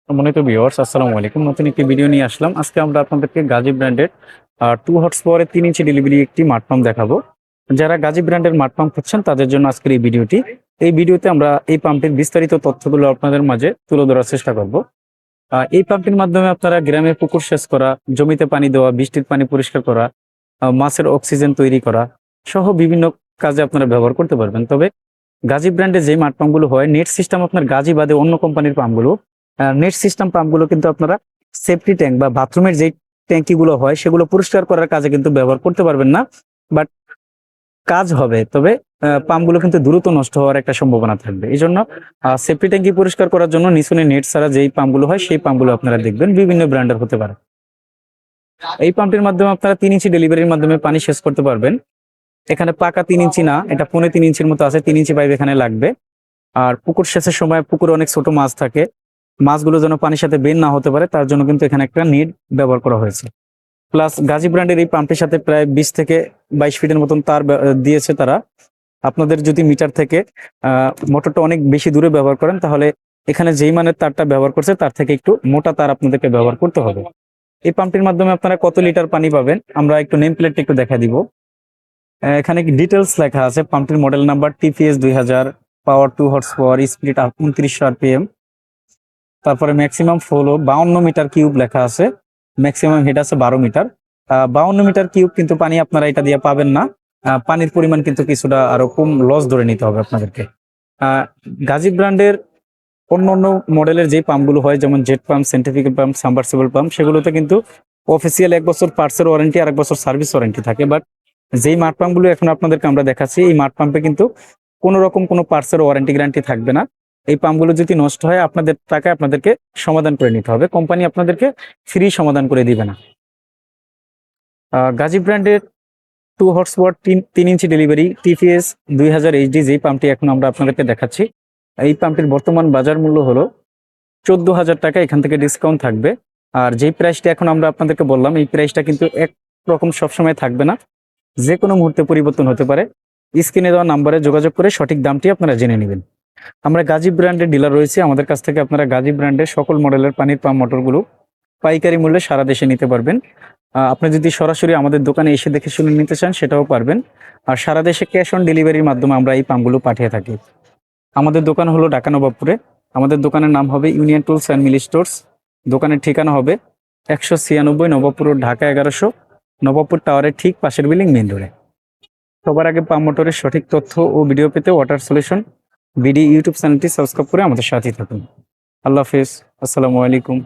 সম্মানিত ভিউয়ার্স, আসসালামু আলাইকুম। নতুন একটি ভিডিও নিয়ে আসলাম। আজকে আমরা আপনাদেরকে গাজী ব্র্যান্ডের 2 হর্স পাওয়ারের 3 ইঞ্চি ডেলিভারি একটি মাঠ পাম্প দেখাবো। যারা গাজী ব্র্যান্ডের মাঠ পাম্প খুঁজছেন তাদের জন্য আজকের এই ভিডিওটি। এই ভিডিওতে আমরা এই পাম্পের বিস্তারিত তথ্যগুলো আপনাদের মাঝে তুলে ধরার চেষ্টা করব। এই পাম্পটির মাধ্যমে আপনারা গ্রামে পুকুর সেচ করা, জমিতে পানি দেওয়া, বৃষ্টির পানি পরিষ্কার করা, মাছের অক্সিজেন তৈরি করা সহ বিভিন্ন কাজে আপনারা ব্যবহার করতে পারবেন। তবে গাজী ব্র্যান্ডের যে মাঠ পাম্পগুলো হয়, নেট সিস্টেম আপনার গাজী বাদে অন্য কোম্পানির পাম্পগুলো, নেট সিস্টেম পাম্পগুলো কিন্তু আপনারা সেফটি ট্যাঙ্ক বা বাথরুমের যে ট্যাঙ্কিগুলো হয় সেগুলো পরিষ্কার করার কাজে কিন্তু ব্যবহার করতে পারবেন না। বাট কাজ হবে, তবে পাম্পগুলো কিন্তু দ্রুত নষ্ট হওয়ার একটা সম্ভাবনা থাকবে। এই জন্য সেফটি ট্যাঙ্কি পরিষ্কার করার জন্য নিচুনে নেট ছাড়া যেই পাম্পগুলো হয় সেই পাম্পগুলো আপনারা দেখবেন, বিভিন্ন ব্র্যান্ডের হতে পারে। এই পাম্পটির মাধ্যমে আপনারা 3 ইঞ্চি ডেলিভারির মাধ্যমে পানি সেচ করতে পারবেন। এখানে পাকা 3 ইঞ্চি না, এটা 3.5 ইঞ্চির মতো আছে। 3 ইঞ্চি পাইপ এখানে লাগবে। আর পুকুর সেচের সময় পুকুরে অনেক ছোট মাছ থাকে, মাছগুলো যেন পানির সাথে বের না হতে পারে তার জন্য কিন্তু এখানে একটা নেট ব্যবহার করা হয়েছে। প্লাস গাজী ব্র্যান্ডের এই পাম্পের সাথে প্রায় 20 থেকে 22 ফিটের মতন তার দিয়েছে তারা। আপনাদের যদি মিটার থেকে মোটরটা অনেক বেশি দূরে ব্যবহার করেন, তাহলে এখানে যেই মানের তারটা ব্যবহার করছে তার থেকে একটু মোটা তার আপনাদেরকে ব্যবহার করতে হবে। এই পাম্পটির মাধ্যমে আপনারা কত লিটার পানি পাবেন আমরা একটু নেম প্লেটটা একটু দেখা দিব। এখানে ডিটেলস লেখা আছে। পাম্পটির মডেল নাম্বার TPS 2000, পাওয়ার 2 হর্স পাওয়ার, স্পিড 2900 RPM। তারপরে ম্যাক্সিমাম ফ্লো 52 মিটার কিউব লেখা আছে, ম্যাক্সিমাম হেড আছে 12 মিটার। 52 মিটার কিউব কিন্তু পানি আপনারা এটা দিয়ে পাবেন না। পানির পরিমাণ কিন্তু কিছুটা আরো কম, লস ধরে নিতে হবে আপনাদেরকে। গাজী ব্র্যান্ডের অন্য অন্য মডেলের যে পাম্পগুলো হয়, যেমন jet pump, centrifugal pump, submersible pump, সেগুলোতে কিন্তু অফিসিয়াল 1 বছর পার্টসের ওয়ারেন্টি আর 1 বছর সার্ভিস ওয়ারেন্টি থাকে। বাট যেই মাঠ পাম্পগুলো এখন আপনাদেরকে আমরা দেখাচ্ছি, এই মাঠ পাম্পে কিন্তু কোনো রকম কোনো পার্টসের ওয়ারেন্টি গ্যারান্টি থাকবে না। এই পাম্পগুলো যদি নষ্ট হয় আপনাদের টাকায় আপনাদেরকে সমাধান করে নিতে হবে, কোম্পানি আপনাদেরকে ফ্রি সমাধান করে দিবে না। গাজী ব্র্যান্ডের 2 হর্স পাওয়ার 3 ইঞ্চি ডেলিভারি TPS 2000 HD যেই পাম্পটি এখন আমরা আপনাদেরকে দেখাচ্ছি, এই পাম্পটির বর্তমান বাজার মূল্য হলো 14,000 টাকা। এখান থেকে ডিসকাউন্ট থাকবে। আর যেই প্রাইসটা এখন আমরা আপনাদেরকে বললাম, এই প্রাইসটা কিন্তু একরকম সবসময় থাকবে না, যে কোনো মুহূর্তে পরিবর্তন হতে পারে। স্ক্রিনে দেওয়া নাম্বারে যোগাযোগ করে সঠিক দামটি আপনারা জেনে নেবেন। আমরা গাজী ব্র্যান্ডের ডিলার রয়েছে, আমাদের কাছ থেকে আপনারা গাজী ব্র্যান্ডের সকল মডেলের পানির পাম্প মোটরগুলো পাইকারি মূল্যে সারা দেশে নিতে পারবেন। আপনি যদি সরাসরি আমাদের দোকানে এসে দেখে শুনে নিতে চান সেটাও পারবেন। আর সারা দেশে ক্যাশ অন ডেলিভারির মাধ্যমে আমরা এই পাম্পগুলো পাঠিয়ে থাকি। আমাদের দোকান হলো ঢাকা নবাবপুরে। আমাদের দোকানের নাম হবে union tools and Mili stores. দোকানের ঠিকানা হবে 196 নবাবপুর রোড, ঢাকা 1100, নবাবপুর টাওয়ারের ঠিক পাশের বিল্ডিং, মেইন রোডে। সবার আগে পাম্প মোটরের সঠিক তথ্য ও ভিডিও পেতে ওয়াটার সলিউশন বিডি ইউটিউব চ্যানেলটি সাবস্ক্রাইব করে আমাদের সাথেই থাকুন। আল্লাহ হাফেজ, আসসালামু আলাইকুম।